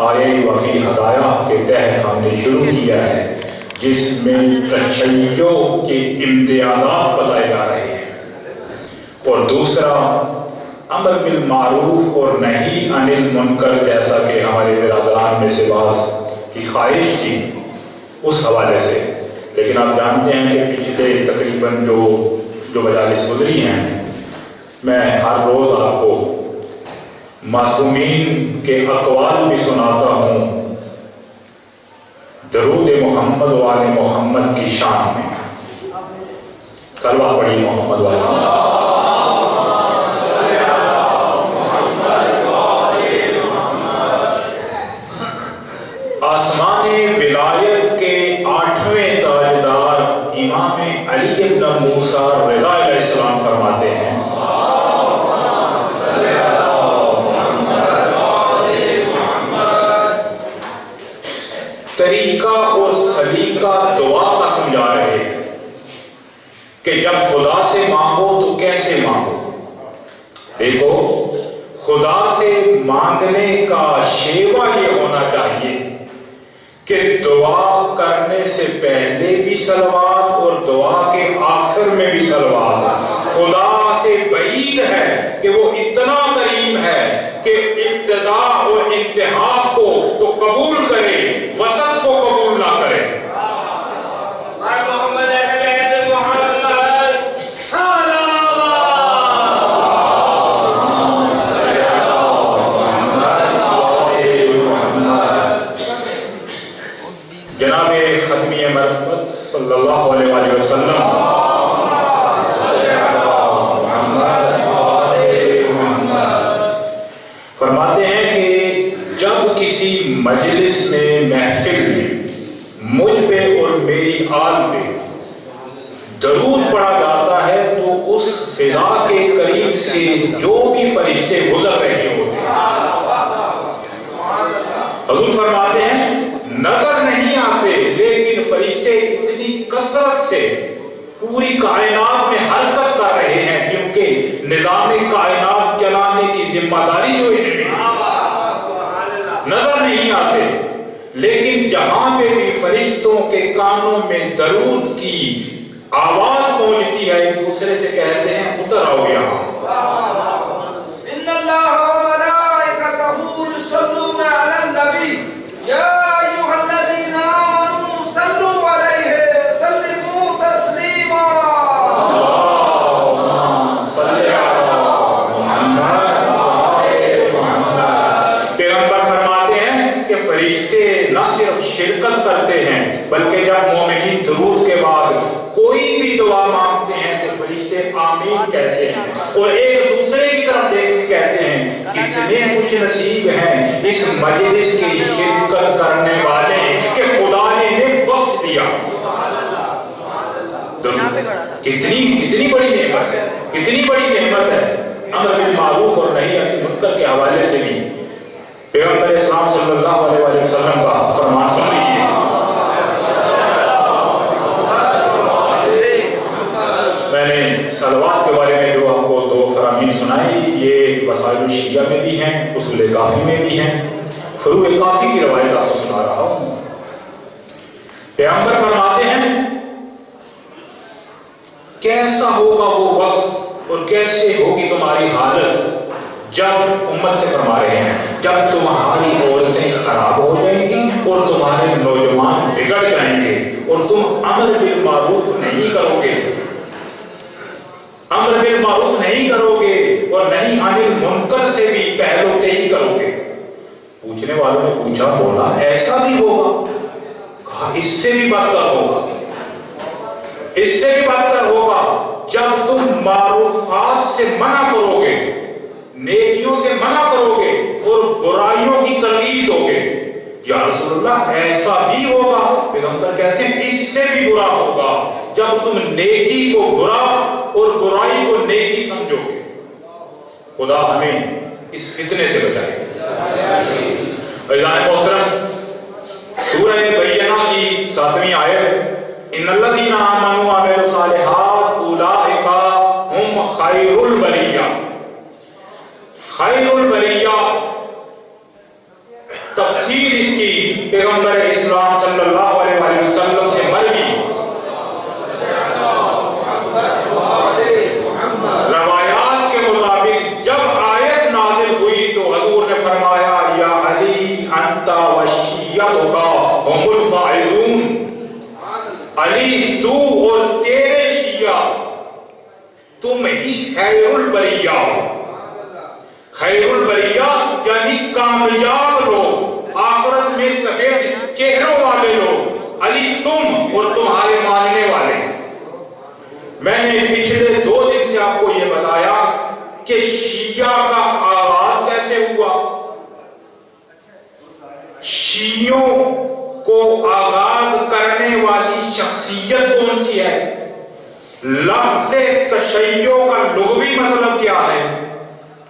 آئے وفی ہدایہ کے تحت ہم نے شروع کیا ہے، جس میں تشیع کے امتیازات بتائے جا رہے ہیں، اور دوسرا امر بالمعروف اور نہی عن المنکر، جیسا کہ ہمارے برادران میں سے بعض کی خواہش تھی اس حوالے سے۔ لیکن آپ جانتے ہیں کہ پچھلے تقریباً جو مجالس گزری ہیں، میں ہر روز آپ کو معصومین کے اقوال بھی سناتا ہوں درود محمد و آل محمد کی شان میں۔ صلوات پڑھی محمد و آل محمد۔ آسمان ولایت کے 8ویں تاجدار امام علی ابن موسیٰ رضا علیہ السلام فرماتے ہیں، طریقہ اور سلیقہ دعا کا سمجھا رہے ہیں کہ جب خدا سے مانگو تو کیسے مانگو۔ دیکھو، خدا سے مانگنے کا شیوہ یہ ہونا چاہیے کہ دعا کرنے سے پہلے بھی صلوات اور دعا کے آخر میں بھی صلوات۔ خدا سے بعید ہے کہ وہ اتنا کریم ہے کہ ابتدا اور انتہا کو تو قبول کرے، وسط کو قبول نہ کرے۔ جناب ختمی مرحمت صلی اللہ علیہ وآلہ وسلم فرماتے ہیں کہ جب کسی مجلس میں، محفل میں مجھ پہ اور میری آل پہ درود پڑھا جاتا ہے تو اس فضا کے قریب سے جو بھی فرشتے گزر رہے ہوتے ہیں، حضور فرماتے ہیں نظر نہیں آتے، لیکن فرشتے اتنی کثرت سے پوری کائنات میں حرکت کر رہے ہیں، کیونکہ نظام کائنات چلانے کی ذمہ داری جو انہیں ملی۔ نظر نہیں آتے، لیکن جہاں پہ بھی فرشتوں کے کانوں میں درود کی آواز پہنچتی ہے، ایک دوسرے سے کہتے ہیں اتر آؤ یہاں۔ ان اللہ و ملائکتہ یصلون علی النبی یا ایھا الذین آمنوا صلوا علیہ وسلموا تسلیما۔ اللہم صلی علی محمد وآل محمد۔ پیغمبر فرماتے ہیں کہ فرشتے نہ صرف شرکت کرتے ہیں، بلکہ جب مومنین درود کے بعد کوئی بھی دعا مانگتے ہیں تو فرشتے آمین کہتے ہیں، اور ایک دوسرے کی طرف دیکھ کے کہتے ہیں کتنے خوش نصیب ہیں اس مجلس کی شرکت کرنے والے کہ خدا نے انہیں وقت دیا۔ کتنی بڑی نعمت ہے، کتنی بڑی نعمت ہے۔ امر بالمعروف اور نہی عن المنکر کے حوالے سے بھی پیغمبر اسلام صلی اللہ علیہ وآلہ وسلم کا فرمان سن لیجیے۔ میں نے صلوات کے بارے میں جو آپ کو 2 فرامین سنائی، یہ وسائل الشیعہ میں بھی ہیں، اصول کافی میں بھی ہیں، فروع کافی کی روایت آپ کو سنا رہا ہوں۔ پیغمبر فرماتے ہیں کیسا ہوگا وہ وقت اور کیسے ہوگی تمہاری حالت جب، امت سے فرما رہے ہیں، جب تمہاری عورتیں خراب ہو جائیں گی اور تمہارے نوجوان بگڑ جائیں گے اور تم امر بالمعروف نہیں کرو گے، امر بالمعروف نہیں کرو گے اور نہی عن المنکر سے بھی پہلو تہی کرو گے۔ پوچھنے والوں نے پوچھا، بولا ایسا بھی ہوگا؟ کہا اس سے بھی بدتر ہوگا، اس سے بھی بدتر ہوگا جب تم معروفات سے منع کرو گے، نیکیوں سے منع کرو گے اور برائیوں کی ترغیب دو گے۔ یا رسول اللہ ایسا بھی ہوگا؟ پیغمبر کہتے ہیں اس سے بھی برا ہوگا جب تم نیکی کو برا اور برائی کو نیکی سمجھو گے۔ خدا ہمیں اس فتنے سے بچائے۔ عزیزان محترم، سورہ بینہ کی 7ویں آیت، ان الذین آمنوا وعملوا الصالحات اولئک هم خیر البریہ۔ خیر البریہ تفسیر تکفیر اس کی پیغمبر اسلام صلی اللہ علیہ وسلم سے مر گئی۔ روایات کے مطابق جب آیت نازل ہوئی تو حضور نے فرمایا یا علی انت وشیعتک هم الفائزون، علی تو اور تیرے شیعہ تم ہی خیر البریہ ہو۔ خیر البریہ یعنی کامیاب لوگ، آخرت میں سفید چہروں والے لوگ، علی تم اور تمہارے ماننے والے۔ میں نے پچھلے 2 دن سے آپ کو یہ بتایا کہ شیعہ کا آغاز کیسے ہوا۔ شیعوں کو آغاز کرنے والی شخصیت کون سی ہے؟ لفظ تشیع کا لغوی مطلب کیا ہے؟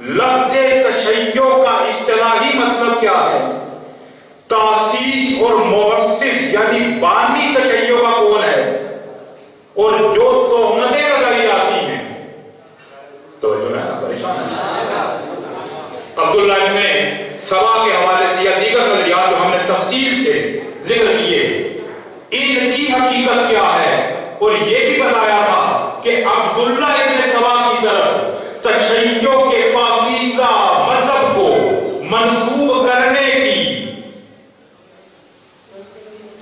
لفظ تشیع کا اصطلاحی مطلب کیا ہے؟ تاسیس اور مؤسس یعنی بانی تشیع کا کون ہے؟ اور جو تہمتیں لگائی جاتی ہیں تو جو ہے نا پریشان ہے۔ عبداللہ ابن سبا کے حوالے سے یا دیگر نظریات جو ہم نے تفصیل سے ذکر کیے، ان کی حقیقت کیا ہے؟ اور یہ بھی بتایا تھا کہ عبداللہ ابن سبا کی طرف تشیع کے پاکیزہ مذہب کو منسوب کرنے کی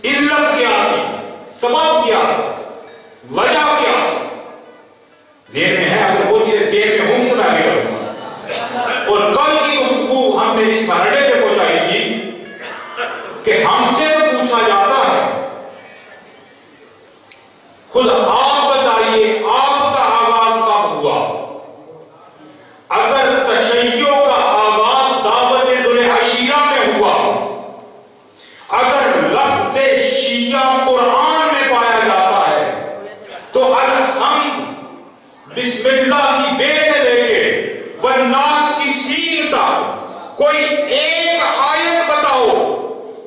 علت کیا تھی، سبب کیا، وجہ کیا؟ دیر میں ہے، اگر وہ چیزیں دیر میں ہوں گی تو میں بھی کروں گا۔ اور کل کی گفتگو ہم نے اس مرحلے پہ پہنچائی تھی کہ ہم سے تو پوچھا جاتا ہے خود آپ بتائیے آپ کا آغاز کب ہوا؟ اگر تشیع کا آغاز دعوت ذوی عشیرہ میں ہوا، اگر لفظ شیعہ قرآن میں پایا جاتا ہے تو الحمد بسم اللہ کی بے سے لے کے والناس کی سین تک کوئی ایک آیت بتاؤ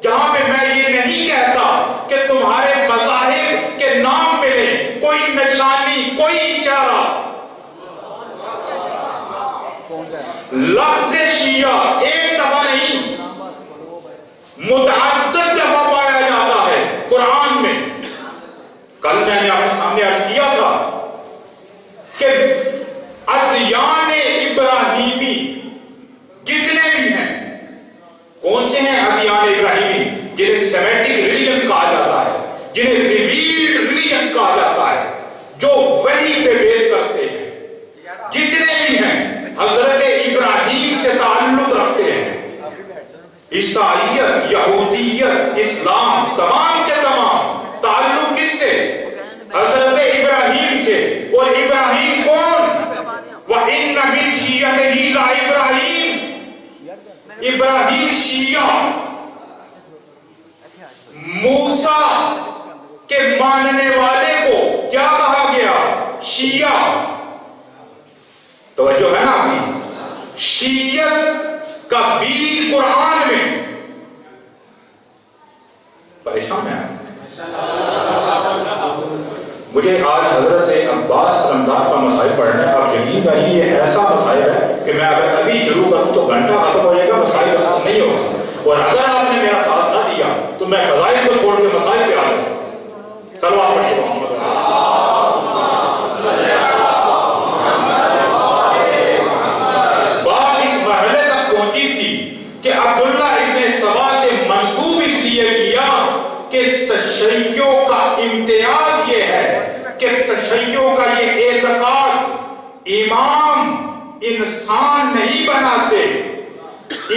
جہاں پہ میں یہ نہیں کہتا کہ تمہارے مذاہب کے نام پہ نہیں، کوئی نشانی، کوئی اشارہ۔ لفظ شیعہ ایک دفعہ نہیں متعدد دفعہ پایا جاتا ہے قرآن میں۔ کل میں نے آپ کے سامنے عرض کیا تھا کہ ادیان ابراہیمی جتنے بھی ہیں، کون سے ہیں ادیان ابراہیمی؟ جنہیں سیمیٹک ریلیجن کہا جاتا ہے، جنہیں ریویلڈ ریلیجن کہا جاتا ہے، جو وحی پہ بیس کرتے ہیں، جتنے بھی ہیں حضرت ابراہیم سے تعلق رکھتے ہیں۔ عیسائیت، یہودیت، اسلام، تمام کے تمام تعلق کس سے؟ حضرت ابراہیم سے۔ اور ابراہیم کون؟ وَإِنَّ مِن شِيَّتِهِ لَإِبْرَاهِيمَ، ابراہیم شیعہ، موسیٰ کے ماننے والے کو کیا کہا گیا؟ شیعہ۔ توجہ ہے نا اپنی؟ شیعت کا بیج قرآن میں پریشان ہے۔ مجھے آج حضرت عباس رمضان کا مسائل پڑھنا ہے۔ آپ یقین کریے یہ ایسا مسائل ہے کہ میں اگر ابھی شروع کروں تو گھنٹہ ختم ہو جائے گا، مسائل ختم نہیں ہوگا۔ اور اگر آپ نے میرا ساتھ نہ دیا تو میں فضائل کو چھوڑ کے مسائل پہ آ جاؤں۔ صلوات پڑھیے محمد۔ بات اس مرحلے تک پہنچی تھی کہ عبداللہ ابن سبا سے منسوب اس لیے کیا کہ تشیع کا امتیاز یہ ہے کہ تشیع کا یہ اعتقاد امام انسان نہیں بناتے،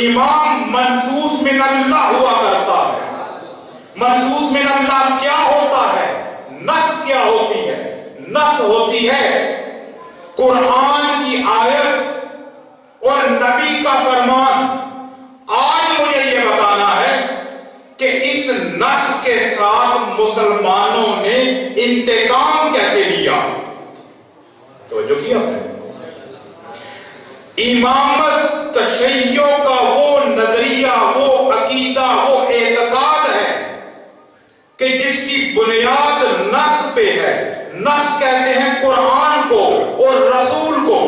امام منصوص من اللہ ہوا کرتا ہے۔ منصوص من اللہ کیا ہوتا ہے؟ نص کیا ہوتی ہے؟ نص ہوتی ہے قرآن کی آیت اور نبی کا فرمان۔ آج مجھے یہ بتانا ہے کہ اس نص کے ساتھ مسلمانوں نے انتقام کیسے لیا۔ توجہ کیا آپ نے؟ امامت تشیع کا وہ نظریہ، وہ عقیدہ، وہ اعتقاد ہے کہ جس کی بنیاد نص پہ ہے۔ نص کہتے ہیں قرآن کو اور رسول کو۔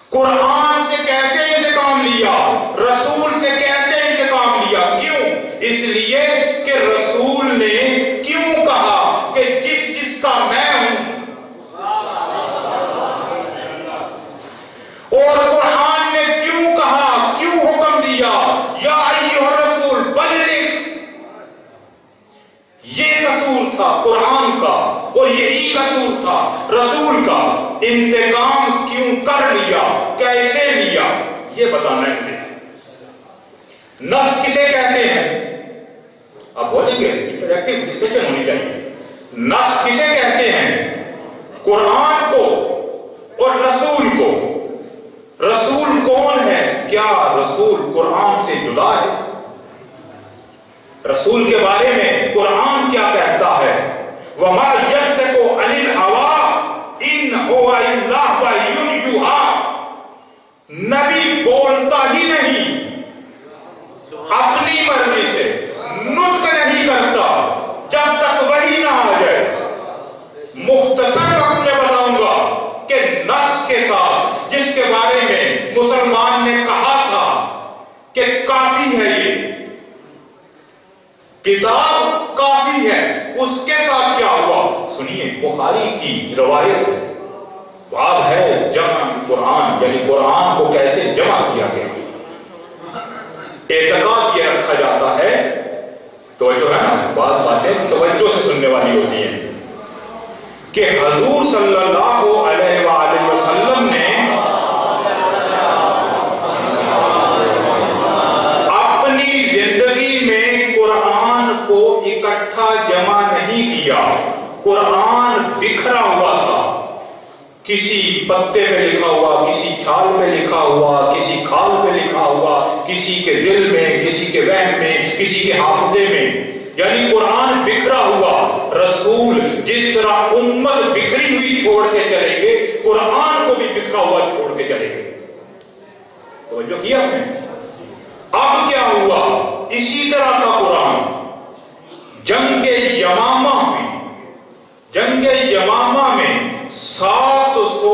قرآن سے کیسے انتقام لیا، رسول سے کیسے انتقام کیوں؟ اس لیے کہ رسول نے کیوں کہا کہ جس جس کا میں ہوں، اور قرآن نے کیوں کہا، کیوں حکم دیا یا ایھا الرسول بلغ، یہ رسول تھا قرآن کا اور یہی رسول تھا رسول کا، انتقام کیوں کر لیا، کیسے لیا، یہ بتانا ہے۔ نص کسے کہتے ہیں؟ اب بولیں گے انٹریکٹیو ڈسکشن ہونی چاہیے۔ نص کسے کہتے ہیں؟ قرآن کو اور رسول کو۔ رسول کون ہے؟ کیا رسول قرآن سے جدا ہے؟ رسول کے بارے میں قرآن کیا کہتا ہے؟ وَمَا يَنطِقُ عَنِ الْهَوَىٰ إِنْ هُوَ إِلَّا وَحْيٌ يُوحَىٰ، نبی بولتا ہی نہیں، اپنی مرضی سے نطق نہیں کرتا جب تک وحی نہ آ جائے۔ مختصر وقت میں بتاؤں گا کہ نص کے ساتھ جس کے بارے میں مسلمان نے کہا تھا کہ کافی ہے، یہ کتاب کافی ہے، اس کے ساتھ کیا ہوا سنیے۔ بخاری کی روایت ہے، باب ہے جمع قرآن، یعنی قرآن کو کیسے جمع کیا گیا۔ اعتقاد یہ رکھا جاتا ہے، توجہ ہے نا، بعض باتیں توجہ سے سننے والی ہوتی ہیں، کہ حضور صلی اللہ علیہ وآلہ وسلم نے اپنی زندگی میں قرآن کو اکٹھا جمع نہیں کیا۔ قرآن بکھرا ہوا تھا، کسی پتے پہ لکھا ہوا، کسی چھال پہ لکھا ہوا، کسی کھال پہ لکھا ہوا، کسی کے دل میں، کسی کے وہم میں، کسی کے حافظے میں، یعنی قرآن بکھرا ہوا۔ رسول جس طرح امت بکھری ہوئی چھوڑ کے چلیں گے، قرآن کو بھی بکھرا ہوا چھوڑ کے چلیں گے۔ توجہ کیا آپ نے؟ اب کیا ہوا؟ اسی طرح کا قرآن جنگ یمامہ ہوئی، جنگ یمامہ میں 700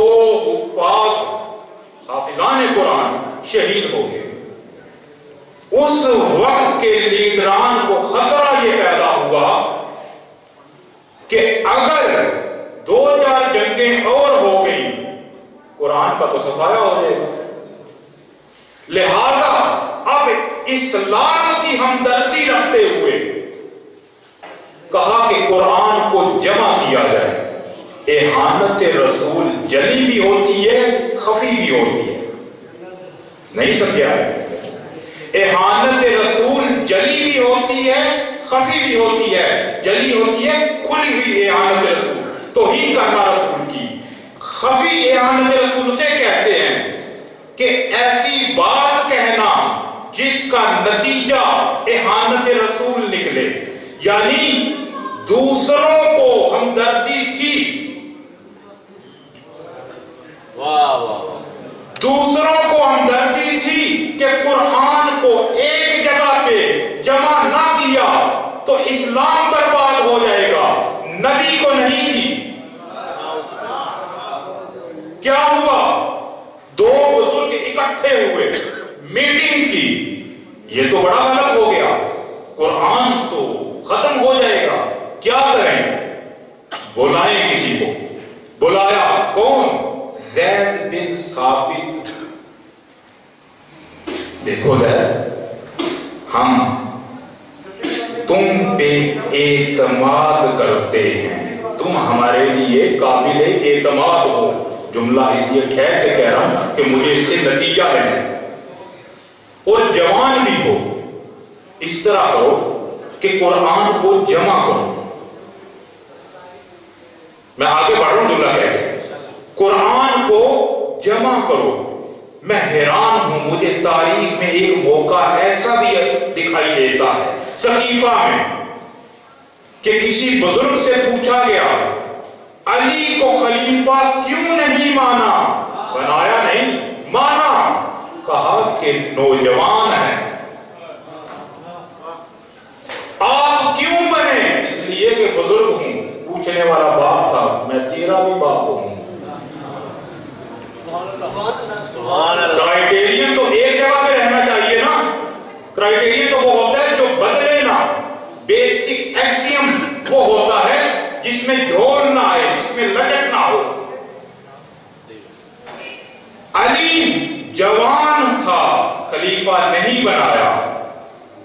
حافظان قرآن شہید ہو گئے۔ اس وقت کے لیڈران کو خطرہ یہ پیدا ہوا کہ اگر 2-4 جنگیں اور ہو گئی، قرآن کا تو صفایا ہو جائے گا۔ لہذا اب اسلام کی ہمدردی رکھتے ہوئے کہا کہ قرآن کو جمع کیا جائے۔ احانت رسول جلی بھی ہوتی ہے، خفی بھی ہوتی ہے، نہیں سمجھا؟ احانت رسول جلی بھی ہوتی ہے، خفی بھی ہوتی ہے۔ جلی ہوتی ہے کھلی ہوئی احانت رسول، توہین کرنا رسول کی۔ خفی احانت رسول اسے کہتے ہیں کہ ایسی بات کہنا جس کا نتیجہ احانت رسول نکلے، یعنی دوسروں کو ہمدردی تھی، دوسروں کو ہمدردی تھی کہ قرآن کو ایک جگہ پہ جمع نہ کیا تو اسلام برباد ہو جائے گا، نبی کو نہیں تھی۔ کیا ہوا؟ 2 بزرگ اکٹھے ہوئے، میٹنگ کی، یہ تو بڑا غلط ہو گیا، قرآن تو ختم ہو جائے گا، کیا کریں؟ بلائیں کسی کو، بلایا، کون؟ زید بن ثابت۔ دیکھو زید، ہم تم پہ اعتماد کرتے ہیں، تم ہمارے لیے قابل اعتماد ہو۔ جملہ اس لیے ٹھہر کے کہہ رہا ہوں کہ مجھے اس سے نتیجہ ہے، اور جوان بھی ہو، اس طرح کرو کہ قرآن کو جمع کرو۔ میں آگے بڑھ رہا ہوں، جملہ کہہ کے قرآن کو جمع کرو۔ میں حیران ہوں، مجھے تاریخ میں ایک موقع ایسا بھی دکھائی دیتا ہے سقیفہ میں کہ کسی بزرگ سے پوچھا گیا علی کو خلیفہ کیوں نہیں مانا؟ بنایا نہیں، مانا۔ کہا کہ نوجوان ہے۔ آپ کیوں بنے؟ اس لیے کہ بزرگ ہوں۔ پوچھنے والا باپ تھا، میں تیرا بھی باپ ہوں۔ کرائیٹیرین تو ایک جگہ پہ رہنا چاہیے نا، کرائیٹیرین چاہیے تو وہ ہوتا ہے جو بدلے نہ. بیسک ایکسیم وہ ہوتا ہے جس میں جھول نہ آئے, جس میں لچک نہ ہو. علی جوان تھا, خلیفہ نہیں بنایا.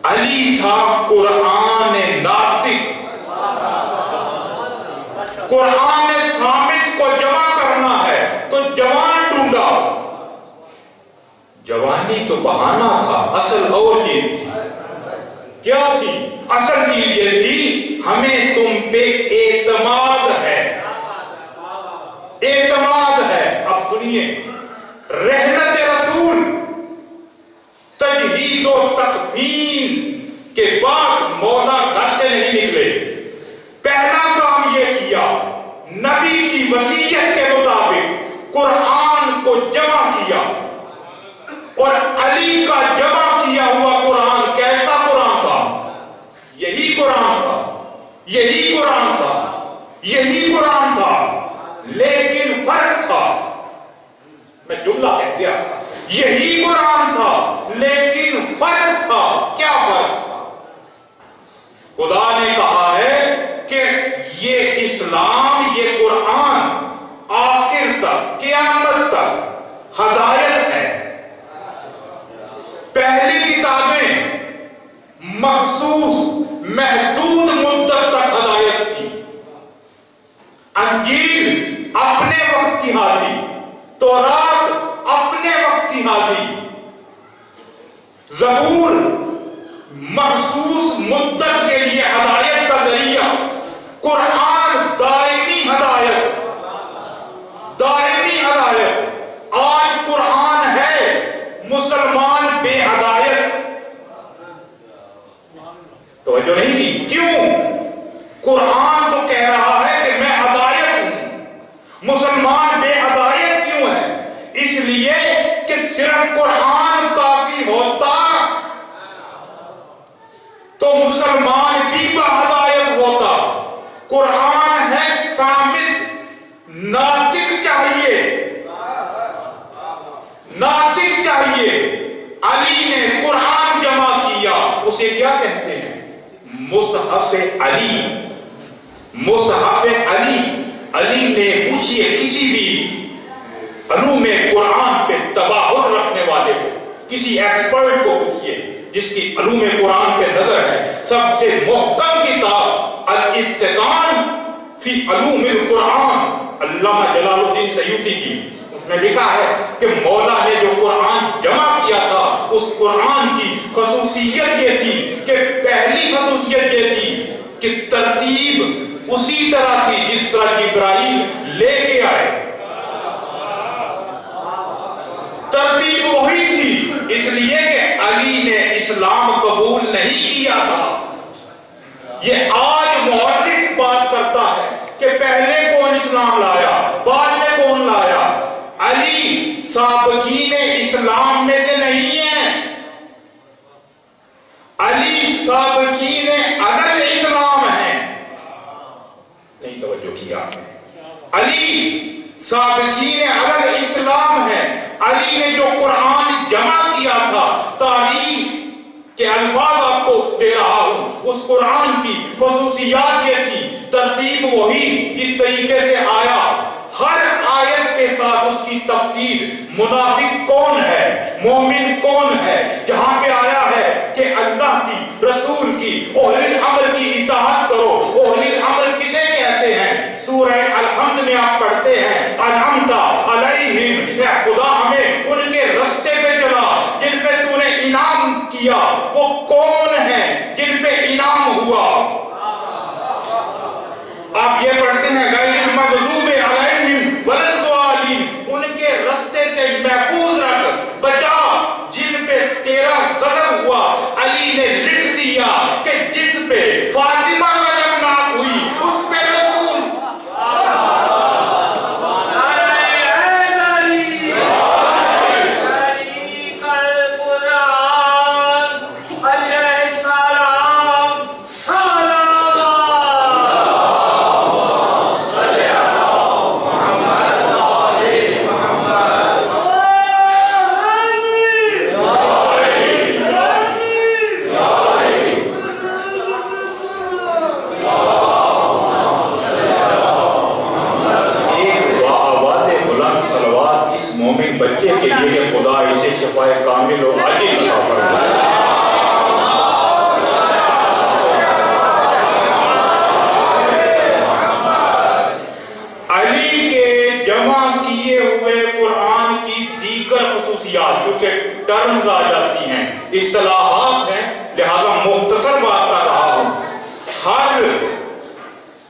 علی تھا قرآن ناطق. قرآن صامت کو جمع کرنا ہے تو جوان ڈھونڈا. جوانی تو بہانہ تھا, اصل اور چیز تھی. کیا تھی اصل چیز؟ یہ تھی ہمیں تم پہ اعتماد ہے. اعتماد ہے. اب سنیے, رحمت رسول تجہیز و تکفین کے بعد مولا گھر سے نہیں نکلے. پہلا کام یہ کیا, نبی کی وصیت کے مطابق قرآن کو جمع کیا. اور علی کا جمع کیا ہوا قرآن کیسا قرآن تھا؟ یہی قرآن تھا, یہی قرآن تھا, یہی قرآن تھا. لیکن فرق تھا, میں جملہ کہہ دیا, یہی قرآن تھا لیکن فرق تھا. کیا فرق تھا؟ خدا نے کہا ہے کہ یہ اسلام, یہ قرآن آخر تک, قیامت تک ہدایت ہے. پہلی کتابیں مخصوص محدود مدت تک ہدایت تھی. انجیل اپنے وقت کی حاضی, تورات اپنے وقت کی حاضی, زبور مخصوص مدت کے لیے ہدایت کا ذریعہ, قرآن دائمی ہدایت, دائمی ہدایت. آج قرآن ہے, مسلمان بے ہدایت. توجہ نہیں کی. کیوں؟ قرآن تو کہہ رہا ہے کہ میں ہدایت ہوں. مسلمان بے ہدایت کیوں ہے؟ اس لیے کہ صرف قرآن کافی ہوتا تو مسلمان بھی باہدایت ہوتا. قرآن ہے صامت, ناطق چاہیے, ناطق چاہیے. علی نے قرآن جمع کیا, اسے کیا کہتے ہیں؟ مصحف علی. مصحف علی. علی نے پوچھئے کسی بھی علوم قرآن پہ تباہر رکھنے والے کو, کسی ایکسپرٹ کو پوچھئے جس کی علوم قرآن پہ نظر ہے, سب سے محکم کتاب الاتقان فی علوم القرآن علامہ جلال الدین سیوطی کی. اس میں لکھا ہے کہ مولا نے جو قرآن جمع کیا تھا, اس قرآن کی خصوصیت یہ تھی کہ پہلی خصوصیت یہ تھی کہ ترتیب اسی طرح تھی جس طرح جبرائیل لے کے آئے. ترتیب وہی تھی, اس لیے کہ علی نے اسلام قبول نہیں کیا تھا. یہ آج مورخ بات کرتا ہے کہ پہلے کون اسلام لایا, بعد میں کون لایا. علی سابقین اسلام میں سے نہیں ہے. علی سابقین اگر اسلام ہیں. نہیں توجہ کیا آپ نے. علی سابقین اگر اسلام ہے. علی نے جو قرآن جمع کیا تھا, تاریخ کے الفاظ آپ کو دے رہا ہوں, اس قرآن کی خصوصیات یہ تھی, ترتیب وہی جس طریقے سے آیا, ہر آیت کے ساتھ اس کی تفسیر, منافق کون ہے, مومن کون ہے, جہاں پہ آیا ہے کہ اللہ کی, رسول کی, اہل الامر کی اطاعت کرو. اہل الامر کسے کہتے ہیں؟ سورہ الحمد میں آپ پڑھتے ہیں انعمت علیہم, اے خدا ہمیں ان کے رستے پہ چلا جن پہ تو نے انعام کیا. وہ کون ہیں جن پہ انعام ہوا؟ آپ یہ پڑھتے ہیں غیر المغضوب علیہم ولا الضالین, ان کے رستے سے محفوظ رکھ, بچا جن پہ تیرا غضب ہوا. علی نے لکھ دیا کہ جس پہ فاطمہ غضبناک ہوئی اس پہ رسول. شریک القرآن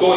2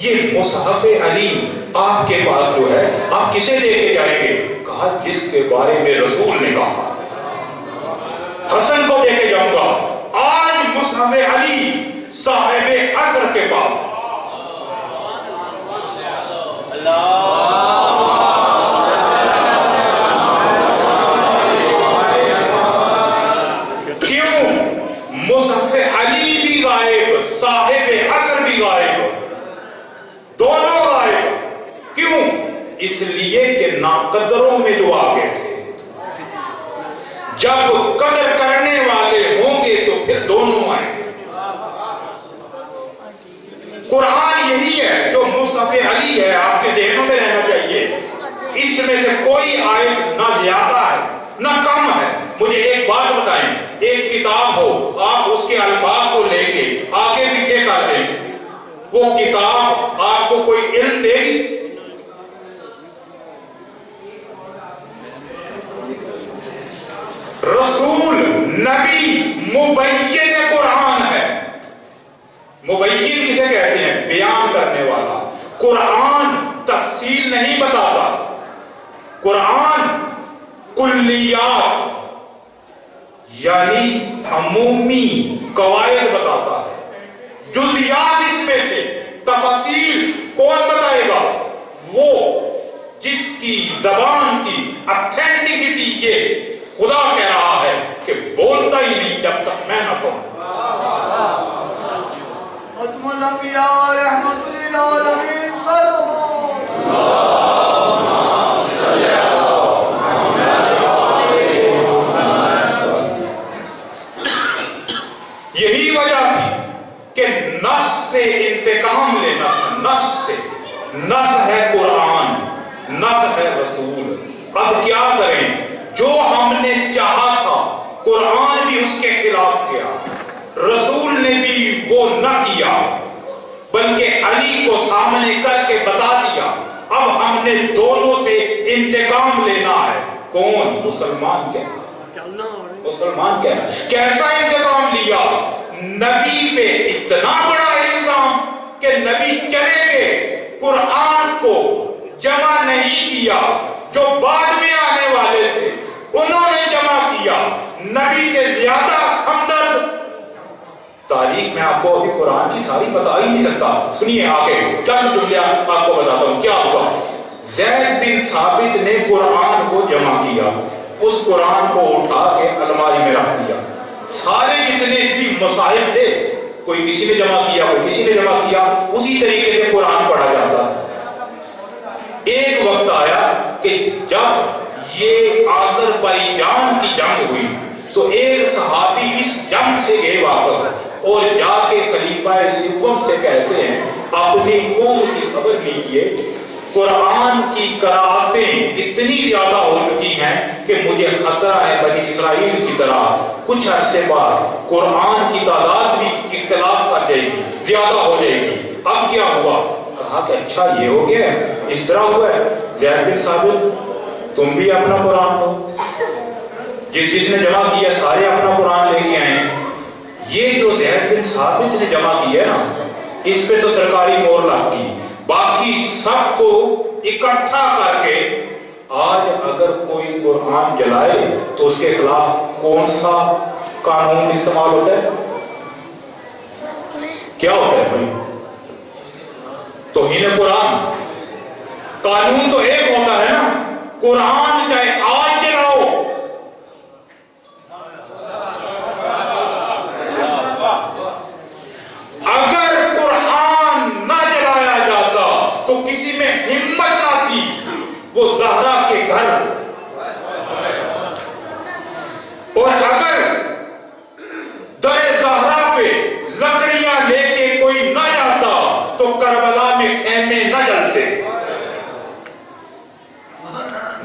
یہ مصحف علی آپ کے پاس جو ہے آپ کسے دے کے جائیں گے؟ کہا جس کے بارے میں رسول نے کہا حسن کو دے کے جاؤں گا۔ آج مصحف علی صاحب عصر کے پاس مصحف علی بھی غائب، صاحب عصر بھی غائب، دونوں غائب۔ کیوں؟ اس لیے کہ ناقدروں میں جو آگے تھے، جب قدر کرنے والے ہوں گے تو پھر دونوں آئیں گے۔ قرآن یہی ہے جو مصحف علی ہے، آپ کے ذہنوں میں رہنا چاہیے۔ اس میں سے کوئی آیت نہ زیادہ ہے نہ کم ہے۔ مجھے ایک بات بتائیں، ایک کتاب ہو، آپ اس کے الفاظ کو لے کے آگے پیچھے کر دیں، وہ کتاب آپ کو کوئی علم دے گی؟ رسول نبی مبین قرآن ہے۔ مبین کسے کہتے ہیں؟ بیان کرنے والا۔ قرآن تفصیل نہیں بتاتا، قرآن کلیات یعنی عمومی قواعد بتاتا ہے۔ جزیات اس میں سے تفاصیل کون بتائے گا؟ وہ جس کی زبان کی اتھینٹسٹی یہ خدا کہہ رہا ہے کہ بولتا ہی نہیں جب تک میں نہ کہوں۔ ختم الانبیاء رحمت للعالمین یہی وجہ تھی کہ نص سے انتقام لینا تھا، نص سے۔ نص ہے قرآن، نص ہے رسول۔ اب کیا کریں؟ جو ہم نے چاہا تھا قرآن بھی اس کے خلاف کیا، رسول نے بھی وہ نہ کیا، بلکہ علی کو سامنے کر کے بتا دیا۔ اب ہم نے دونوں سے انتقام لینا ہے۔ کون؟ مسلمان کہہ رہا، مسلمان کہہ رہا۔ کیسا انتقام لیا؟ نبی پہ اتنا بڑا الزام کہ نبی چلے گئے، قرآن کو جمع نہیں کیا، جو بعد میں آنے والے تھے انہوں نے جمع کیا۔ نبی سے زیادہ ہمدرد۔ تاریخ میں آپ کو ابھی قرآن کی ساری بتا ہی نہیں سکتا۔ سنیے آگے چند جملے آپ کو بتاتا ہوں کیا ہوا۔ زید بن ثابت نے قرآن کو جمع کیا، اس قرآن کو اٹھا کے الماری میں رکھ دیا۔ سارے جتنے بھی مصاحف تھے، کوئی کسی نے جمع کیا، کوئی کسی نے جمع کیا، اسی طریقے سے قرآن پڑھا جاتا تھا۔ ایک وقت آیا کہ جب یہ آذربائیجان کی جنگ ہوئی تو ایک صحابی اس جنگ سے گئے واپس اور جا کے خلیفہ سوم سے کہتے ہیں اپنی قوم کی خبر لیجیے، قرآن کی قرأتیں اتنی زیادہ ہو چکی ہیں کہ مجھے خطرہ ہے بنی اسرائیل کی طرح کچھ عرصے بعد قرآن کی تعداد بھی اختلاف کر جائے گی، زیادہ ہو جائے گی۔ اب کیا ہوا؟ کہا کہ اچھا یہ ہو گیا ہے، اس طرح ہوا ہے، زید بن ثابت تم بھی اپنا قرآن لو، جس نے جمع کیا سارے اپنا قرآن لے کے آئے۔ یہ جو زید بن ثابت نے جمع کیا نا، اس پہ تو سرکاری مور لگ گئی، باقی سب کو اکٹھا کر کے آج اگر کوئی قرآن جلائے تو اس کے خلاف کون سا قانون استعمال ہوتا ہے؟ کیا ہوتا ہے بھائی؟ توہین قرآن۔ قانون تو ایک ہوتا ہے نا، قرآن چاہے آج جلاؤ، اگر قرآن نہ جلایا جاتا تو کسی میں ہمت نہ تھی وہ زہرا کے گھر، اور اگر در زہرا پہ لکڑیاں لے کے کوئی نہ جاتا تو کربلا میں خیمے نہ جلتے۔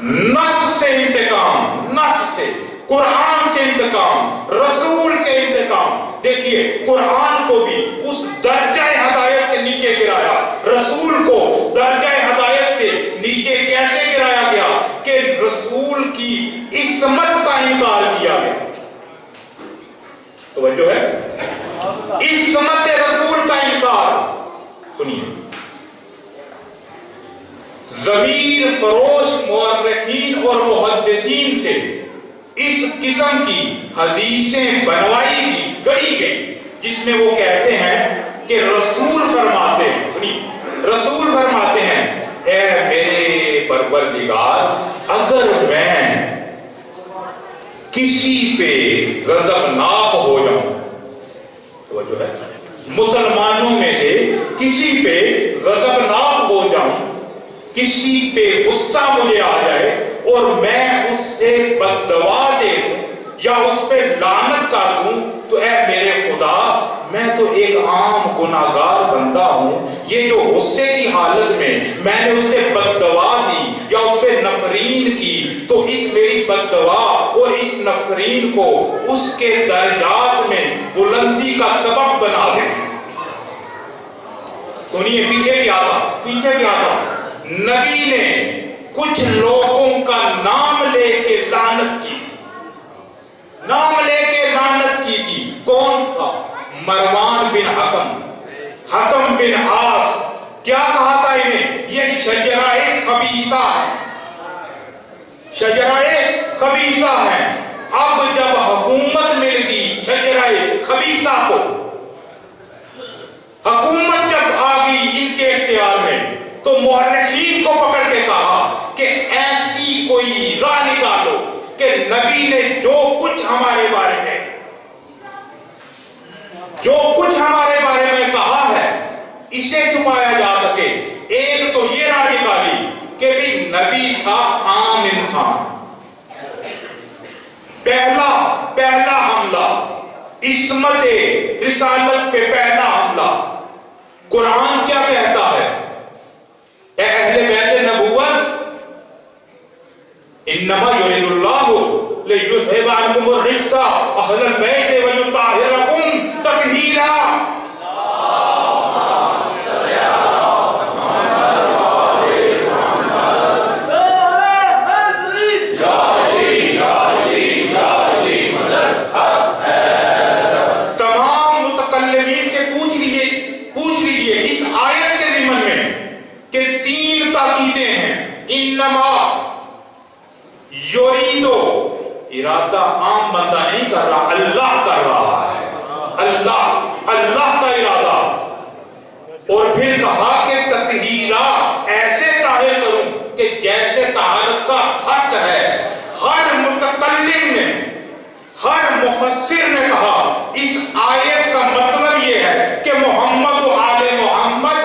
نص سے انتقام، نص سے، قرآن سے انتقام، رسول سے انتقام۔ دیکھیے قرآن کو بھی اس درجہ ہدایت سے نیچے گرایا، رسول کو درجہ ہدایت سے نیچے کیسے گرایا گیا کہ رسول کی عصمت کا انکار کیا گیا۔ توجہ ہے؟ عصمت رسول کا انکار۔ سنیے ضمیر فروش مورخین اور محدثین سے اس قسم کی حدیثیں بنوائی گئی گئی جس میں وہ کہتے ہیں کہ رسول فرماتے ہیں، سنی، رسول فرماتے ہیں اے میرے پروردگار اگر میں کسی پہ غضبناک ہو جاؤں، توجہ ہے، مسلمانوں میں سے کسی پہ غضبناک ہو جاؤں، کسی پہ غصہ مجھے آ جائے اور میں اس سے بد دعا دے دوں یا اس پہ لعنت کر دوں تو اے میرے خدا میں تو ایک عام گناہگار بندہ ہوں، یہ جو غصے کی حالت میں نے اس سے بد دعا دی یا اس پہ نفرین کی تو اس میری بد دعا اور اس نفرین کو اس کے درجات میں بلندی کا سبب بنا دیں۔ سنیے پیچھے کیا تھا، نبی نے کچھ لوگوں کا نام لے کے لعنت کی تھی، کون تھا؟ مروان بن حکم بن عاص۔ کیا کہا تھا انہیں؟ یہ شجرہ خبیثہ ہے۔ اب جب حکومت مل گئی شجرہ خبیثہ کو، حکومت جب آ گئی ان کے اختیار میں تو مورخین کو پکڑ کے کہا کہ ایسی کوئی راہ نکالو کہ نبی نے جو کچھ ہمارے بارے میں کہا ہے اسے چھپایا جا سکے۔ ایک تو یہ راہ نکالی کہ بھی نبی تھا عام انسان، پہلا حملہ عصمت رسالت پہ پہلا حملہ۔ قرآن کیا کہتا ہے؟ اے اہل بیت نبوت انما یرید اللہ لیذھب عنکم الرجس اہل البیت ویطہرکم تطہیرا۔ تمام متکلمین سے پوچھ لیجئے اس آیت کے ضمن میں کہ 3 تاکیدیں ہیں۔ انما یریدو، ارادہ عام بندہ نہیں کر رہا، اللہ کر رہا ہے، اللہ کا ارادہ۔ اور پھر کہا کہ تطہیرا، ایسے طاہر کروں کہ جیسے طہارت کا حق ہے۔ ہر متکلم نے، ہر مفسر نے کہا اس آیت کا مطلب یہ ہے کہ محمد و آل محمد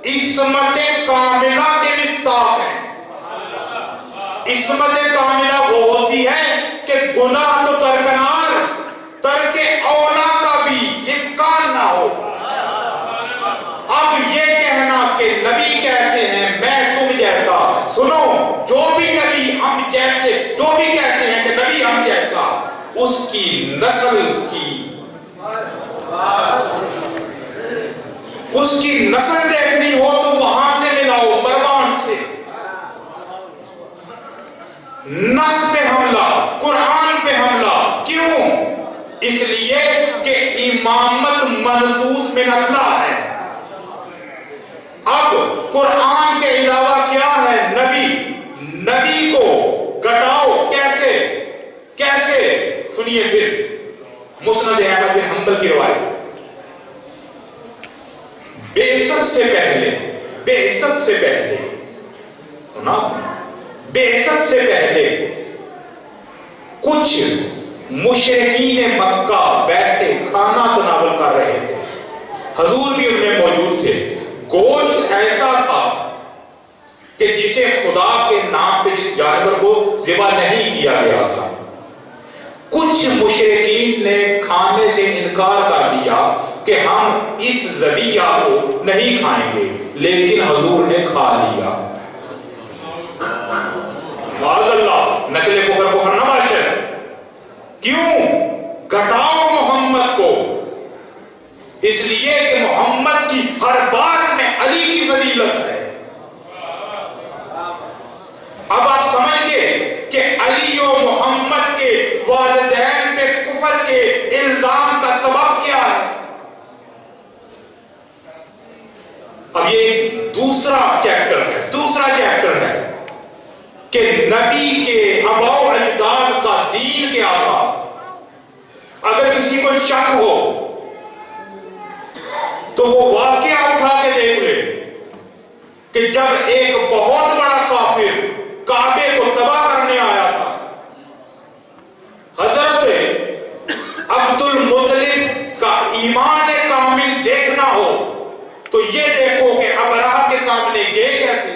عصمت کاملہ کے مستحق ہیں۔ عصمت کاملہ وہ ہوتی ہے کہ گناہ تو درکنار، ترک اولا کا بھی امکان نہ ہو۔ اب یہ کہنا کہ نبی کہتے ہیں میں تم جیسا، سنو، جو بھی نبی ہم جیسے، جو بھی کہتے ہیں کہ نبی ہم جیسا، اس کی نسل دیکھنی ہو تو وہاں سے ملاؤ، مروان سے۔ نس پہ حملہ، قرآن پہ حملہ، کیوں؟ اس لیے کہ امامت منصوص من اللہ ہے۔ اب قرآن کے علاوہ کیا ہے؟ نبی کو گٹاؤ کیسے؟ سنیے پھر مسند احمد بن حنبل کی روایت۔ بعثت سے پہلے کچھ مشرکین مکہ بیٹھے کھانا تناول کر رہے تھے، حضور بھی ان میں موجود تھے۔ گوشت ایسا تھا کہ جسے خدا کے نام پہ جس جانور کو ذبح نہیں کیا گیا تھا۔ کچھ مشرکین نے کھانے سے انکار کر دیا کہ ہم اس ذبیحہ کو نہیں کھائیں گے، لیکن حضور نے کھا لیا۔ معاذ اللہ، نقل کفر نہ باشد۔ کیوں؟ گھٹاؤ محمد کو، اس لیے کہ محمد کی ہر بات میں علی کی فضیلت ہے۔ اب آپ سمجھ گئے کہ علی و محمد کے والدین پہ کفر کے الزام کا سبب کیا ہے؟ اب یہ دوسرا چیپٹر ہے کہ نبی کے آباء و اجداد کا دین کیا تھا. اگر کسی کو شک ہو تو وہ واقعہ اٹھا کے دیکھ لے کہ جب ایک بہت بڑا کافر کعبے کو تباہ کرنے آیا تھا، حضرت عبد المطلب کا ایمان کامل دیکھنا ہو تو یہ دیکھو کہ ابرہہ کے سامنے گئے کیسے.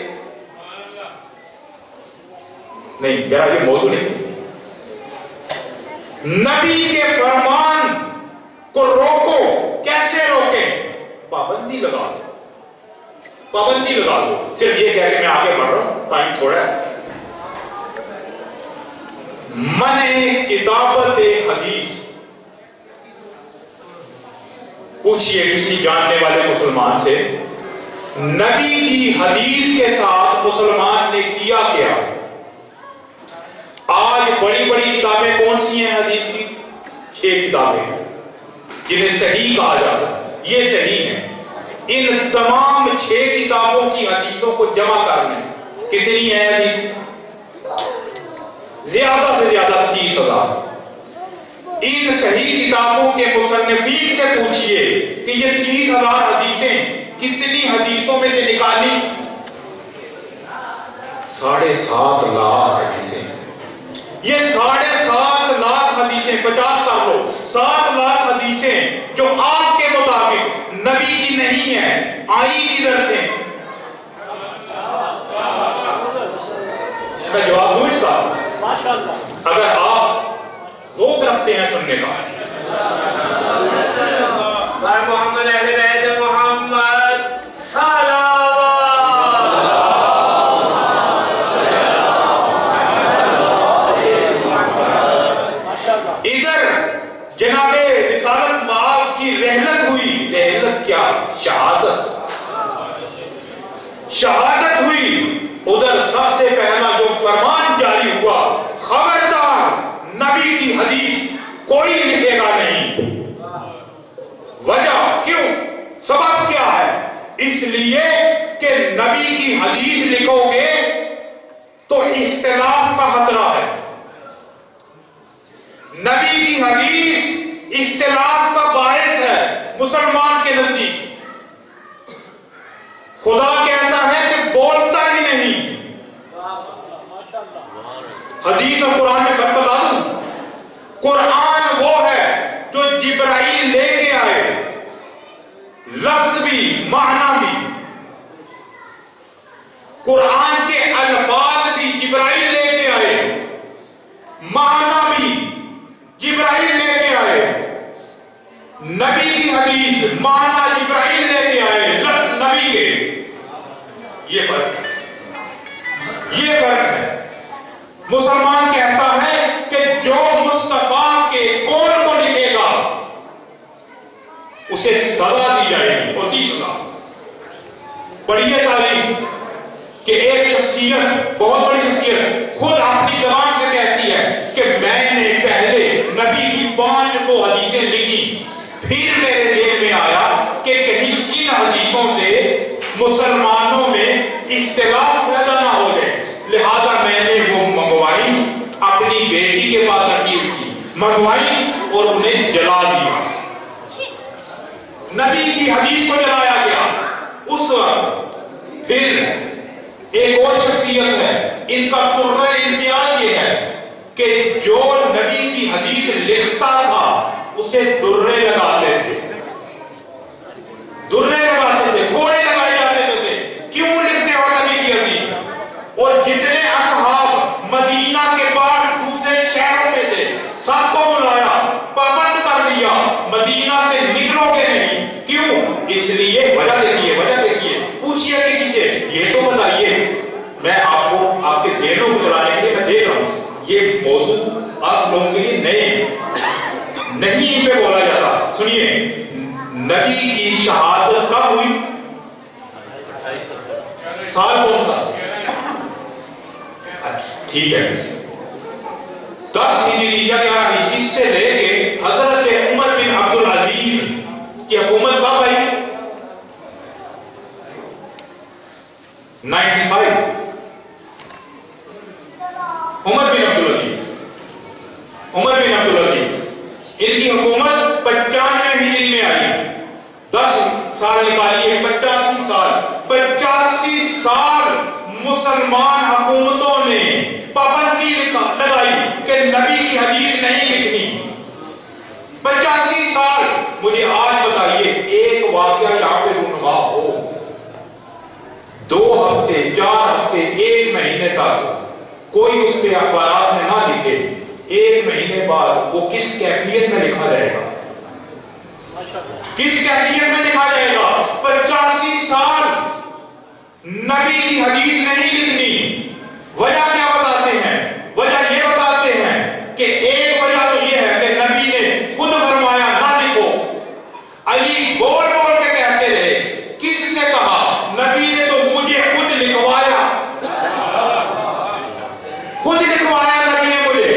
نہیں، ذرا یہ موضوع نہیں. نبی کے فرمان کو روکو. کیسے روکیں؟ پابندی لگا دو. صرف یہ کہہ کے میں آگے بڑھ رہا ہوں، ٹائم تھوڑا ہے. منع کتابت حدیث. پوچھئے کسی جاننے والے مسلمان سے، نبی کی حدیث کے ساتھ مسلمان نے کیا کیا؟ آج بڑی بڑی کتابیں کون سی ہیں حدیث کی؟ 6 کتابیں جنہیں صحیح کہا جاتا ہے. یہ صحیح ہیں. ان تمام 6 کتابوں کی حدیثوں کو جمع کرنے کتنی ہے حدیث؟ زیادہ سے زیادہ 30,000. ان صحیح کتابوں کے مصنفین سے پوچھئے کہ یہ 30,000 حدیثیں کتنی حدیثوں میں سے نکالی؟ 7.5 لاکھ حدیثیں. یہ 7.5 لاکھ حدیثیں 50 کر لو، 7 لاکھ حدیثیں جو آپ کے مطابق نبی کی نہیں ہیں، آئی کدھر سے؟ میں جواب دوں اس کا؟ اگر آپ ذوق رکھتے ہیں سننے کا. محمد اہل بیت محمد صلوات. ادھر جناب رسالت مآب کی رحلت ہوئی. رحلت کیا؟ شہادت ہوئی. ادھر سب سے پہلا جو فرمان جاری ہوا، خبردار نبی کی حدیث کوئی لکھے گا نہیں. وجہ کیوں؟ سبب کیا ہے؟ اس لیے کہ نبی کی حدیث لکھو گے تو اختلاف کا خطرہ ہے. نبی کی حدیث اختلاف کا باعث ہے مسلمان کے نزدیک. خدا کہتا ہے کہ بولتا ہی نہیں. حدیث اور قرآن میں فرق بتا دوں. قرآن وہ ہے جو جبرائیل لے کے آئے، لفظ بھی معنی بھی. قرآن کے الفاظ بھی جبرائیل لے کے آئے، معنی بھی جبرائیل لے کے آئے. نبی کی حدیث معنی جبرائیل لے کے آئے، لفظ نبی کے. یہ فرق ہے. مسلمان کہتا ہے کہ جو مصطفیٰ کے قول کو لکھے گا اسے سزا دی جائے گی. اور 30,000 پڑھیے تعلیم کہ ایک شخصیت، بہت بڑی شخصیت، خود اپنی زبان سے کہتی ہے کہ میں نے پہلے نبی کی 500 حدیثیں لکھی، پھر میرے ذہن میں آیا کہ کہیں ان حدیثوں سے مسلمانوں میں اختلاف پیدا نہ ہو جائے، لہذا میں نے وہ منگوائی، اپنی بیٹی کے پاس رکھی ہوئی منگوائی اور انہیں جلا دیا. نبی کی حدیث کو جلایا گیا. اس وقت پھر ایک اور شخصیت ہے، ان کا طرز امتیاز یہ ہے کہ جو نبی کی حدیث لکھتا تھا اسے درے لگاتے تھے، کوڑے لگائے جاتے تھے. کیوں لکھتے ہو نبی کی حدیث؟ اور جتنے اصحاب مدینہ کے بعد دوسرے شہروں میں تھے سب کو بلایا، پابند کر دیا، مدینہ سے نکلو گے نہیں. کیوں؟ اس لیے وجہ دیکھیے. پوچھئے کسی سے یہ تو بتائیے. میں آپ کو آپ کے ذہنوں کو چلانے کے لیے میں دیکھ رہا ہوں، یہ موضوع آپ لوگوں کے لیے نہیں ان پہ بولا جاتا. سنیے، نبی کی شہادت کب ہوئی؟ سال کون تھا؟ ٹھیک ہے، 10 ہجری یا 11 اس سے لے کے حضرت عمر بن عبد العزیز کی حکومت کب آئی؟ 95 عمر بن عبدالعزیز ان کی حکومت 95 ہجری میں آئی، 10 سال نکالیے، 85 سال مسلمان حکومتوں نے پابندی لگائی کہ نبی کی حدیث نہیں لکھنی، 85 سال۔ مجھے آج بتائیے ایک واقعہ یہاں پہ رونما ہو، 2 ہفتے 4 ہفتے 1 مہینے تک کوئی اس پہ اخبارات میں نہ لکھے، 1 مہینے بعد وہ کس کیفیت میں لکھا جائے گا؟ کس کیفیت میں لکھا جائے گا؟ 85 سال نبی کی حدیث نہیں لکھنی۔ وجہ کیا بتاتے ہیں؟ وجہ یہ بتاتے ہیں کہ ایک وجہ تو یہ ہے کہ نبی نے خود فرمایا نہ لکھو، علی بول بول کے کہتے رہے۔ کس سے کہا؟ نبی نے تو مجھے خود لکھوایا، خود لکھوایا نبی نے مجھے،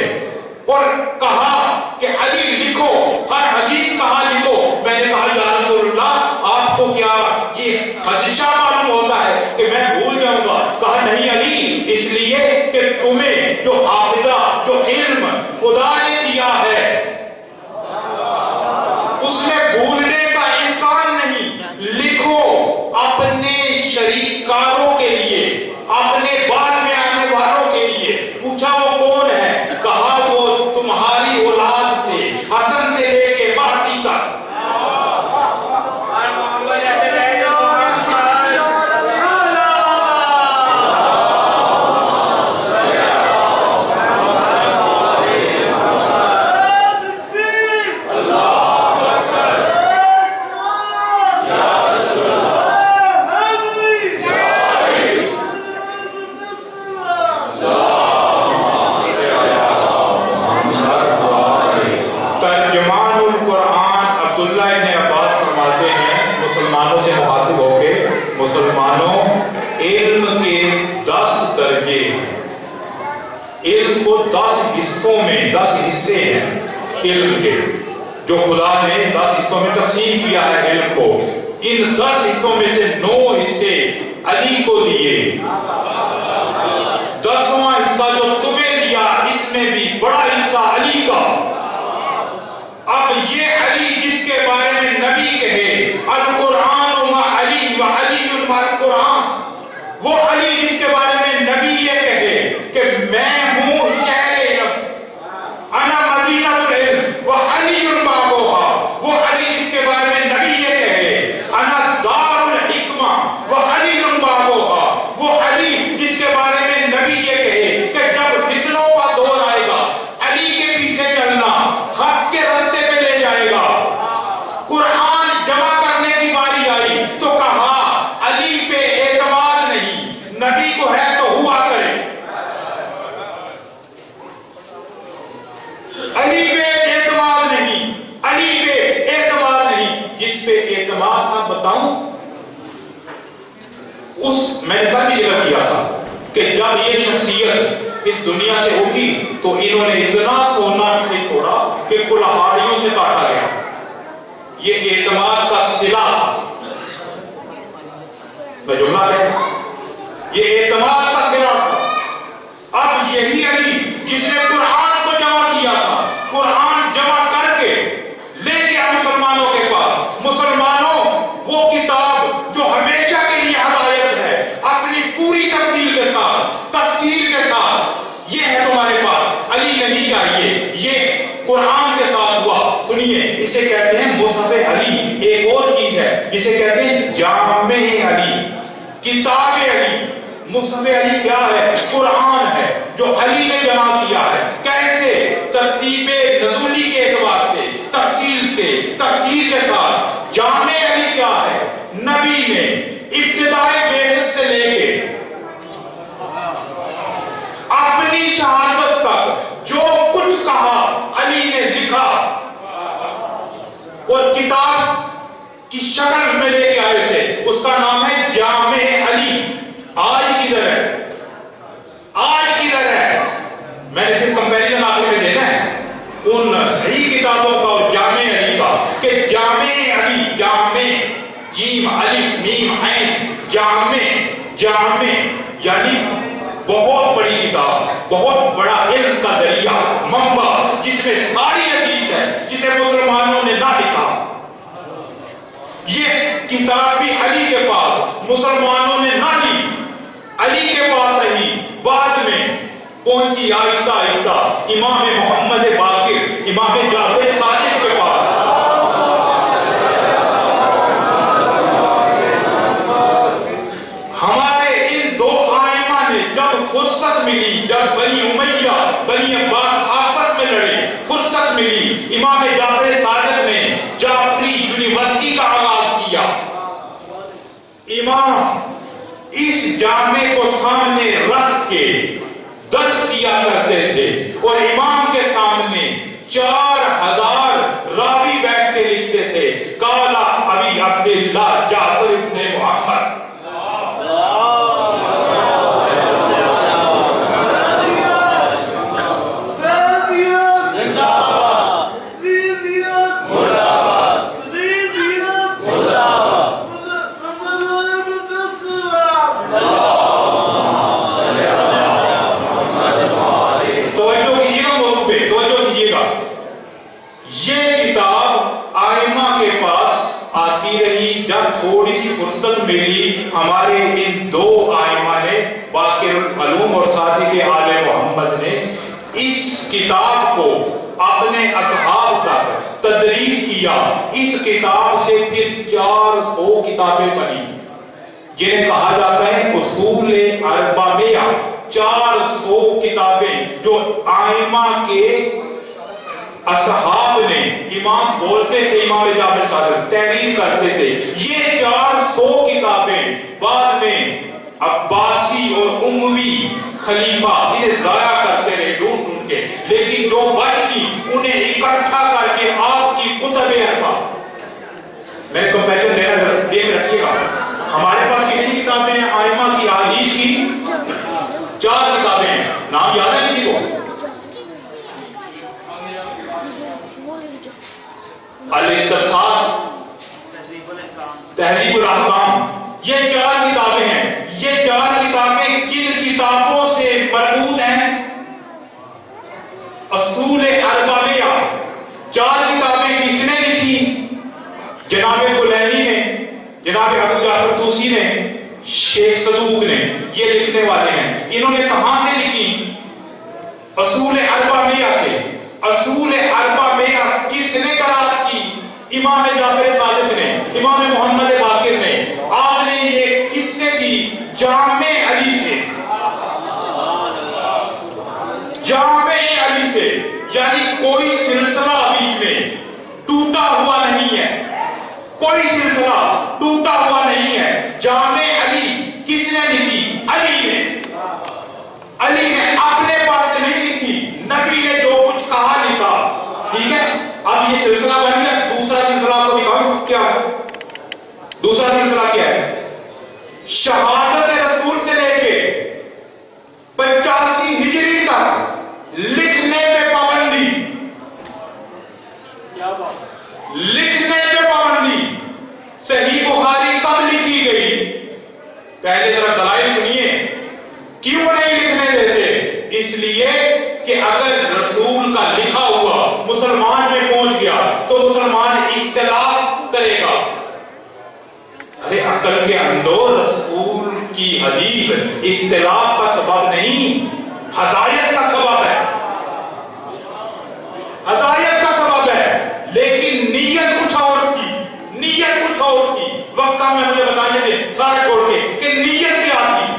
اور کہا کہ علی لکھو، ہر حدیث کہاں لکھو۔ میں نے کہا یا رسول اللہ آپ کو کیا یہ خدشہ معلوم ہوتا ہے کہ میں بھول جاؤں گا؟ کہا نہیں علی، اس لیے کہ تمہیں جو حافظہ، جو علم خدا نے دیا ہے اس میں بھولنے کا امکان نہیں۔ لکھو اپنے شریکاروں کے لیے، اپنے بعد میں آنے والوں کے لیے۔ پوچھا وہ کون ہے؟ کہا وہ تمہاری اولاد سے، حسن سے لے کے مہدی تک۔ مسلمانوں علم کے 10 درجے ہیں، علم کو 10 حصوں میں، 10 حصے ہیں علم کے جو خدا نے 10 حصوں میں تقسیم کیا ہے علم کو۔ ان 10 حصوں میں سے 9 حصے علی کو دیے، 10واں حصہ جو تمہیں دیا اس میں بھی بڑا حصہ علی کا۔ اب یہ علی جس کے بارے میں نبی کہے القرآن و علی و علی القرآن، وہ علی جس کے بارے میں نبی یہ کہے کہ میں ہوں شہر علم، انا مدینہ العلم و علی بابوہا، وہ علی جس کے بارے میں نبی یہ کہے انا دار الحکمہ و علی بابوہا، وہ علی جس کے بارے میں نبی یہ کہے کہ جب فتنوں کا دور آئے گا علی کے پیچھے چلنا حق کے راستے پہ لے جائے گا۔ قرآن جمع کرنے کی باری آئی تو کہا علی پہ اعتماد نہیں، نبی کو ہے تو ہوا کرے، علی پہ اعتماد نہیں، علی پہ اعتماد نہیں۔ جس پہ اعتماد تھا بتاؤں، اس میں نے کبھی ذکر کیا تھا کہ جب یہ شخصیت اس دنیا سے اٹھی تو انہوں نے اتنا سونا سے توڑا کہ کلہاڑیوں سے کاٹا گیا۔ یہ اعتماد کا صلہ، میں جملہ ہے، یہ اعتماد کا صلہ تھا۔ اب یہی علی جس نے قرآن کو جمع کیا تھا، قرآن جمع کر کے لے گیا مسلمانوں کے پاس۔ مسلمانوں وہ کتاب جو ہمیشہ کے لیے ہدایت ہے، اپنی پوری تفصیل کے ساتھ، یہ ہے تمہارے پاس، علی نہیں چاہیے۔ یہ قرآن کے ساتھ ہوا، سنیے، اسے کہتے ہیں مصحف علی۔ ایک اور چیز ہے جسے کہتے ہیں جامع علی، کتاب علی۔ مصحف علی کیا ہے؟ قرآن ہے جو علی نے جمع کیا ہے۔ کیسے؟ ترتیب نزولی کے اعتبار سے، تفصیل کے ساتھ۔ جامع علی کیا ہے؟ نبی نے ابتدائی بعثت سے لے کے اپنی شہادت تک جو کچھ کہا علی نے لکھا اور کتاب کی شکل میں لے کے آئے تھے، اس کا نام ہے جامع علی۔ آج کدھر ہے؟ آج کدھر ہے؟ میں نے پھر کمپیریزن آپ کو دینا ہے ان صحیح کتابوں کا اور جامع علی کا، کہ جامع علی، جامع جیم الف میم عین، جامع جامع یعنی بہت بڑی کتاب، بہت بڑا علم کا دریا، منبع جس میں ساری حدیث ہے، جسے مسلمانوں نے نہ لکھا. یہ کتاب بھی علی کے پاس مسلمانوں نے نہ لی، علی کے پاس رہی، بعد میں پہنچی آہستہ آہستہ امام محمد باقر، امام جعفر صادق کے پاس. ہمارے ان دو آئمہ نے جب فرصت ملی، جب بنی امیہ بنی عباس آپس میں لڑے، فرصت ملی، امام جعفر صادق نے جعفری یونیورسٹی کا آغاز کیا. امام اس جامع کو سامنے رکھ کے درس دیا کرتے تھے اور امام کے سامنے 4000 راوی بیٹھ کے لکھتے تھے. قال ابی عبداللہ جعفر ابن محمد. تھوڑی سی فرصت ملی، ہمارے ان دو آئمہ نے، باقر العلوم اور صادق آل محمد نے اس کتاب کو اپنے اصحاب تک تدریس کیا. اس کتاب سے پھر 400 کتابیں بنی جنہیں کہا جاتا ہے اصول اربعہ. 400 کتابیں جو آئمہ کے اصحاب نے، امام بولتے تھے، امام جعفر صادق تحریر کرتے تھے. یہ 400 کتابیں بعد میں عباسی اور اموی خلیفہ انہیں ضائع کرتے رہے ڈھونڈ ڈھونڈ کے، لیکن جو بچ گئی انہیں اکٹھا کر کے آپ کی کتب اربعہ. میں تو پہلے دینا دیکھ رکھیے گا، ہمارے پاس کتنی کتابیں ہیں آئمہ کی حدیث کی؟ 4 کتابیں ہیں. نام یاد ہے کسی کو؟ الاستبصار، تہذیب الاحکام، یہ 4 کتابیں ہیں. یہ 4 کتابیں کن کتابوں سے مربوط ہیں؟ اصول اربعہ. 4 کتابیں کس نے لکھی؟ جناب کلینی نے، جناب ابو جعفر طوسی نے، شیخ صدوق نے. یہ لکھنے والے ہیں. انہوں نے کہاں سے لکھی؟ اصول اربعہ سے. اصول اربعہ کس نے قرار کی؟ امام جعفر صادق نے، امام محمد باقر نے. آپ نے یہ کس سے کی؟ جامع علی سے. جامع علی سے، یعنی کوئی سلسلہ بیچ میں ٹوٹا ہوا نہیں ہے، کوئی سلسلہ ٹوٹا ہوا نہیں ہے. جامع علی کس نے لکھی؟ علی نے. علی نے اپنے پاس سے نہیں لکھی، نبی نے جو کچھ کہا لکھا. ٹھیک ہے، اب یہ سلسلہ بن گیا. دوسرا سلسلہ کو دکھاؤ کیا ہے. دوسرا سلسلہ کیا ہے؟ شہادت رسول سے لے کے 85 ہجری تک لکھنے پہ پابندی، لکھنے پہ پابندی. صحیح بخاری کب لکھی گئی؟ پہلے ذرا دلائل سنیے. کیوں نہیں لکھنے دیتے؟ اس لیے کہ اگر رسول کا لکھا ہوا مسلمان میں پہنچ گیا تو مسلمان اختلاف کرے گا. ارے عقل کے اندر رسول کی حدیث اختلاف کا سبب نہیں، ہدایت کا سبب ہے، ہدایت کا سبب ہے. لیکن نیت کچھ اور تھی، نیت کچھ اور تھی. وقت کا میں مجھے بتانے دے سارے چھوڑ کے کہ نیت کیا تھی،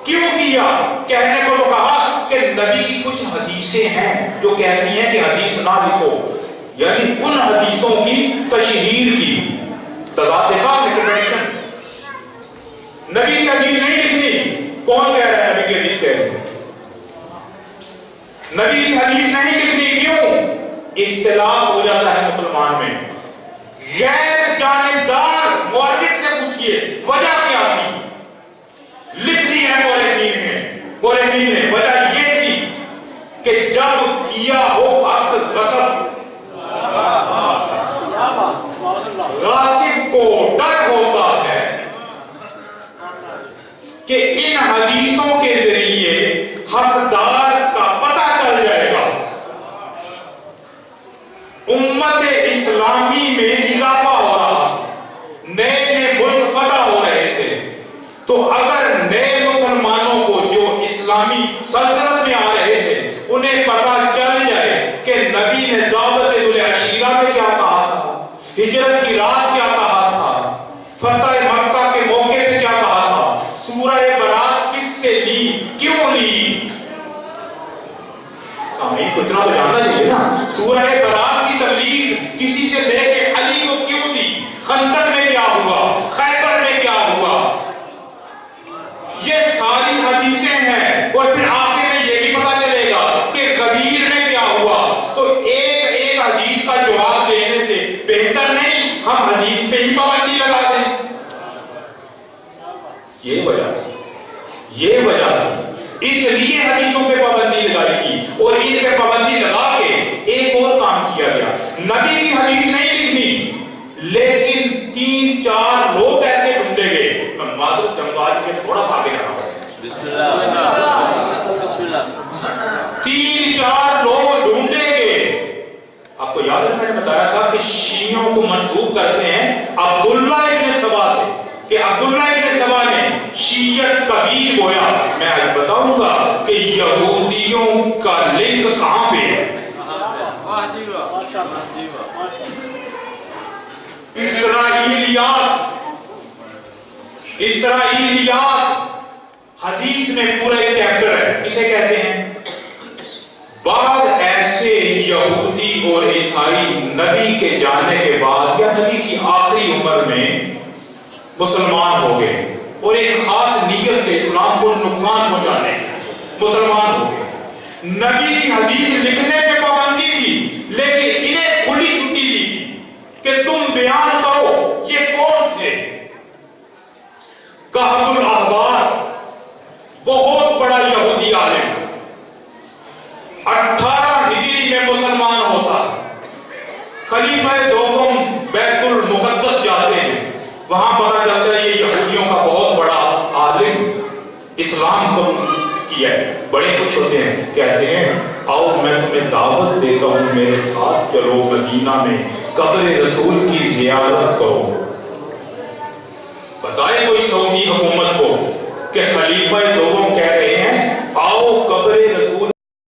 کیوں کیا. کہنے کو تو کہا کہ نبی کی کچھ حدیثیں ہیں جو کہتی ہیں کہ حدیث نہ لکھو، یعنی ان حدیثوں کی تشہیر کی. تضاد دیکھا آپ نے کنٹرڈکشن. نبی کی حدیث نہیں لکھنی. کون کہہ رہا ہے نبی کی حدیث کہہ رہے ہیں؟ نبی کی حدیث نہیں لکھنی. کیوں؟ اختلاف ہو جاتا ہے مسلمان میں. غیر جانبدار مورخ سے پوچھئے وجہ کیا تھی. لکھ دی ہے مورخین نے وجہ یہ تھی کہ جب کیا ہو عقد غصب، غاصب کو ڈر ہوتا ہے کہ ان حدیثوں کے ذریعے حقدار کا پتہ چل جائے گا، امت اسلامی میں اضافہ ہو رہا، نئے نئے ملک فتح ہو رہے تھے، تو اگر نئے مسلمانوں کو جو اسلامی سلطنت میں آ رہے تھے انہیں پتہ چل جائے کہ نبی نے دعوت ذوالعشیرہ میں کیا کہا تھا، ہجرت کی رات کیا کہا تھا، فتح مکہ کے موقع پہ کیا کہا تھا، سورہ برات کس سے لی، کیوں لی، سامعین کو اتنا تو جاننا چاہیے نا، سورہ برات کی تبلیغ کسی سے لے کے علی کو کیوں دی، خندق میں کیا ہوا، خیبر میں کیا ہوا، یہ ساری حدیثیں ہیں، اور پھر آخر میں یہ بھی پتا چلے گا کہ غدیر میں کیا ہوا، تو ایک ایک حدیث کا جواب دینے سے بہتر نہیں ہم حدیث پہ ہی پابندی لگا دیں۔ یہ وجہ تھی، اس لیے حدیثوں پہ پابندی لگائی گئی، اور ان پہ پابندی لگا کے ایک اور کام کیا گیا، نبی کی حدیث نہیں لکھنی، لیکن 3-4 لوگ ایسے ڈھونڈے گئے، میں معذرت چاہوں گا کہ تھوڑا سا آگے رہا ہوں، 3-4 لوگ ڈھونڈے گئے۔ آپ کو یاد ہے میں نے بتایا تھا کہ شیعوں کو منسوب کرتے ہیں عبداللہ ابن سبا سے، کہ عبداللہ ابن سبا نے شیعت کبیر بویا۔ میں آج بتاؤں گا کہ یہودیوں کا لنک کہاں پہ ہے۔ اسرائیلیات حدیث میں پورا ایک چیپٹر ہے، کسے کہتے ہیں؟ بعض ایسے یہودی اور عیسائی نبی کے جانے کے بعد یا نبی کی آخری عمر میں مسلمان ہو گئے، اور ایک خاص نیت سے اسلام کو نقصان پہنچانے مسلمان ہو گئے۔ نبی کی حدیث لکھنے پہ پابندی تھی، لیکن انہیں کھلی چھٹی دی تھی کہ تم بیان کرو یہ کون تھے۔ کہب الاحبار بہت بڑا یہودی عالم، 18 ہجری میں مسلمان ہوتا، خلیفہ دوم بیت المقدس جاتے ہیں، وہاں پتہ چلتا ہے یہ یہودیوں کا بہت بڑا عالم اسلام کو کیا ہے، بڑے خوش ہوتے ہیں، کہتے ہیں آؤ میں تمہیں دعوت دیتا ہوں، میرے ساتھ چلو مدینہ میں قبر رسول کی زیارت کرو۔ بتائے کوئی سعودی حکومت کو کہ خلیفہ